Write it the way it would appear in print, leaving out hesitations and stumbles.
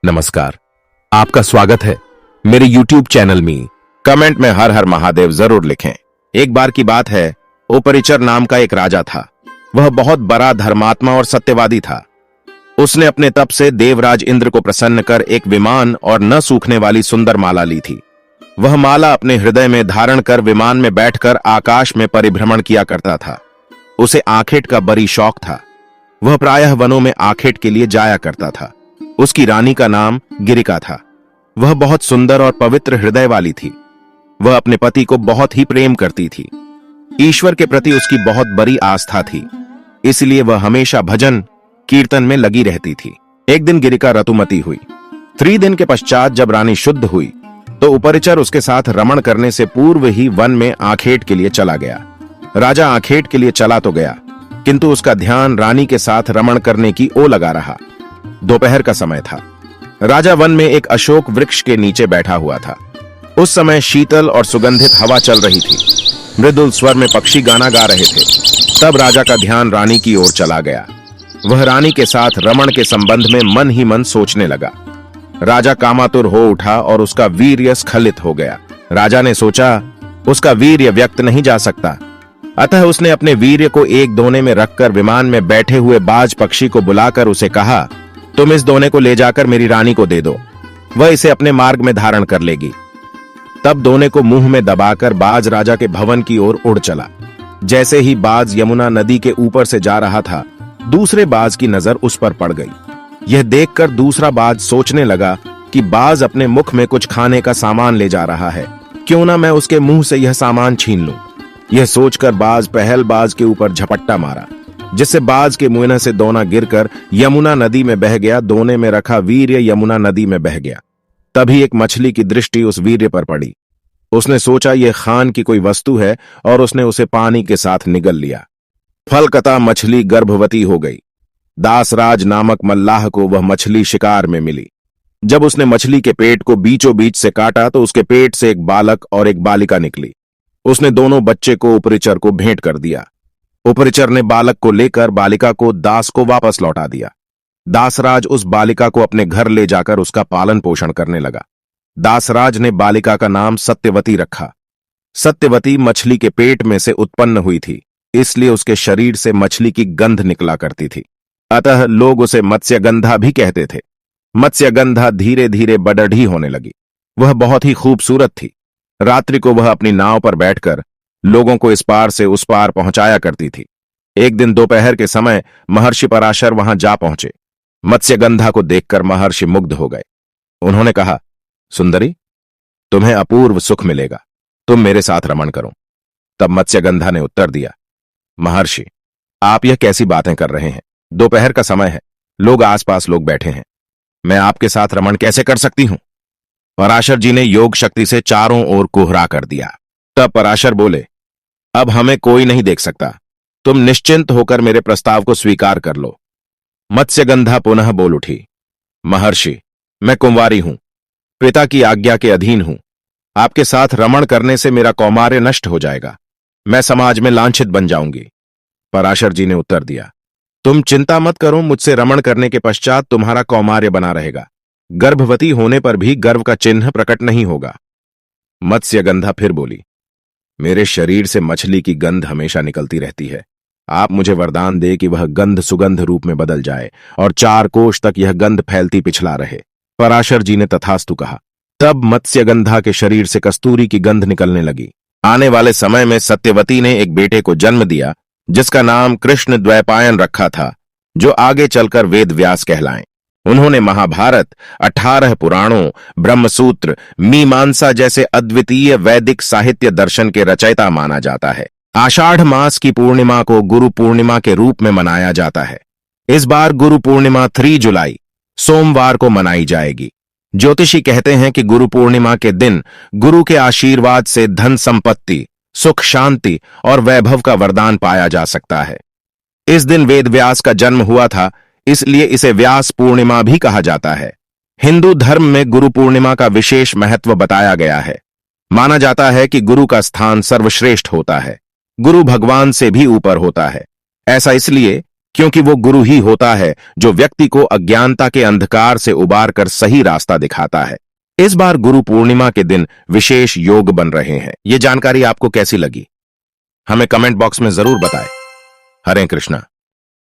नमस्कार, आपका स्वागत है मेरे YouTube चैनल में। कमेंट में हर हर महादेव जरूर लिखें। एक बार की बात है, उपरिचर नाम का एक राजा था। वह बहुत बड़ा धर्मात्मा और सत्यवादी था। उसने अपने तप से देवराज इंद्र को प्रसन्न कर एक विमान और न सूखने वाली सुंदर माला ली थी। वह माला अपने हृदय में धारण कर विमान में बैठकर आकाश में परिभ्रमण किया करता था। उसे आखेट का बड़ी शौक था। वह प्रायः वनों में आखेट के लिए जाया करता था। उसकी रानी का नाम गिरिका था। वह बहुत सुंदर और पवित्र हृदय वाली थी। वह अपने पति को बहुत ही प्रेम करती थी। ईश्वर के प्रति उसकी बहुत बड़ी आस्था थी, इसलिए वह हमेशा भजन कीर्तन में लगी रहती थी। एक दिन गिरिका ऋतुमती हुई। 3 दिन के पश्चात जब रानी शुद्ध हुई तो उपरिचर उसके साथ रमण करने से पूर्व ही वन में आखेट के लिए चला गया। राजा आखेट के लिए चला तो गया, किंतु उसका ध्यान रानी के साथ रमण करने की ओर लगा रहा। दोपहर का समय था। राजा वन में एक अशोक वृक्ष के नीचे बैठा हुआ था। उस समय शीतल और सुगंधित हवा चल रही थी। मृदुल स्वर में पक्षी गाना गा रहे थे। तब राजा का ध्यान रानी की ओर चला गया। वह रानी के साथ रमण के संबंध में मन ही मन सोचने लगा। राजा कामातुर हो उठा और उसका वीर्य स्खलित हो गया। राजा ने सोचा, उसका वीर्य व्यक्त नहीं जा सकता। अतः उसने अपने वीर्य को एक दोने में रखकर विमान में बैठे हुए बाज पक्षी को बुलाकर उसे कहा, तुम इस दोने को ले जाकर मेरी रानी को दे दो, वह इसे अपने मार्ग में धारण कर लेगी। तब दोने को मुंह में दबाकर बाज राजा के भवन की ओर उड़ चला। जैसे ही बाज यमुना नदी के ऊपर से जा रहा था, दूसरे बाज की नजर उस पर पड़ गई। यह देखकर दूसरा बाज सोचने लगा कि बाज अपने मुख में कुछ खाने का सामान ले जा रहा है, क्यों ना मैं उसके मुंह से यह सामान छीन लूं। यह सोचकर बाज पहल बाज के ऊपर झपट्टा मारा, जिससे बाज के मुंह से दोना गिरकर यमुना नदी में बह गया। दोने में रखा वीर्य यमुना नदी में बह गया। तभी एक मछली की दृष्टि उस वीर्य पर पड़ी। उसने सोचा यह खान की कोई वस्तु है और उसने उसे पानी के साथ निगल लिया। फलकता मछली गर्भवती हो गई। दासराज नामक मल्लाह को वह मछली शिकार में मिली। जब उसने मछली के पेट को बीचों बीच से काटा तो उसके पेट से एक बालक और एक बालिका निकली। उसने दोनों बच्चे को उपरिचर को भेंट कर दिया। उपरिचर ने बालक को लेकर बालिका को दास को वापस लौटा दिया। दासराज उस बालिका को अपने घर ले जाकर उसका पालन पोषण करने लगा। दासराज ने बालिका का नाम सत्यवती रखा। सत्यवती मछली के पेट में से उत्पन्न हुई थी, इसलिए उसके शरीर से मछली की गंध निकला करती थी। अतः लोग उसे मत्स्यगंधा भी कहते थे। मत्स्यगंधा धीरे धीरे बड़ढ़ी होने लगी। वह बहुत ही खूबसूरत थी। रात्रि को वह अपनी नाव पर बैठकर लोगों को इस पार से उस पार पहुंचाया करती थी। एक दिन दोपहर के समय महर्षि पराशर वहां जा पहुंचे। मत्स्यगंधा को देखकर महर्षि मुग्ध हो गए। उन्होंने कहा, सुंदरी, तुम्हें अपूर्व सुख मिलेगा, तुम मेरे साथ रमण करो। तब मत्स्यगंधा ने उत्तर दिया, महर्षि, आप यह कैसी बातें कर रहे हैं? दोपहर का समय है, लोग आसपास लोग बैठे हैं, मैं आपके साथ रमण कैसे कर सकती हूं? पराशर जी ने योग शक्ति से चारों ओर कोहरा कर दिया। तब पराशर बोले, अब हमें कोई नहीं देख सकता, तुम निश्चिंत होकर मेरे प्रस्ताव को स्वीकार कर लो। मत्स्यगंधा पुनः बोल उठी, महर्षि, मैं कुंवारी हूं, पिता की आज्ञा के अधीन हूं। आपके साथ रमण करने से मेरा कौमार्य नष्ट हो जाएगा, मैं समाज में लांछित बन जाऊंगी। पराशर जी ने उत्तर दिया, तुम चिंता मत करो, मुझसे रमण करने के पश्चात तुम्हारा कौमार्य बना रहेगा। गर्भवती होने पर भी गर्भ का चिन्ह प्रकट नहीं होगा। मत्स्यगंधा फिर बोली, मेरे शरीर से मछली की गंध हमेशा निकलती रहती है। आप मुझे वरदान दे कि वह गंध सुगंध रूप में बदल जाए और 4 कोश तक यह गंध फैलती पिछला रहे। पराशर जी ने तथास्तु कहा। तब मत्स्यगंधा के शरीर से कस्तूरी की गंध निकलने लगी। आने वाले समय में सत्यवती ने एक बेटे को जन्म दिया, जिसका नाम कृष्ण द्वैपायन रखा था, जो आगे चलकर वेद व्यास कहलाएं। उन्होंने महाभारत, 18 पुराणों, ब्रह्मसूत्र, मीमांसा जैसे अद्वितीय वैदिक साहित्य दर्शन के रचयिता माना जाता है। आषाढ़ मास की पूर्णिमा को गुरु पूर्णिमा के रूप में मनाया जाता है। इस बार गुरु पूर्णिमा 3 जुलाई सोमवार को मनाई जाएगी। ज्योतिषी कहते हैं कि गुरु पूर्णिमा के दिन गुरु के आशीर्वाद से धन संपत्ति, सुख शांति और वैभव का वरदान पाया जा सकता है। इस दिन वेद व्यास का जन्म हुआ था, इसलिए इसे व्यास पूर्णिमा भी कहा जाता है। हिंदू धर्म में गुरु पूर्णिमा का विशेष महत्व बताया गया है। माना जाता है कि गुरु का स्थान सर्वश्रेष्ठ होता है, गुरु भगवान से भी ऊपर होता है। ऐसा इसलिए क्योंकि वो गुरु ही होता है जो व्यक्ति को अज्ञानता के अंधकार से उबार कर सही रास्ता दिखाता है। इस बार गुरु पूर्णिमा के दिन विशेष योग बन रहे हैं। ये जानकारी आपको कैसी लगी, हमें कमेंट बॉक्स में जरूर बताएं। हरे कृष्णा।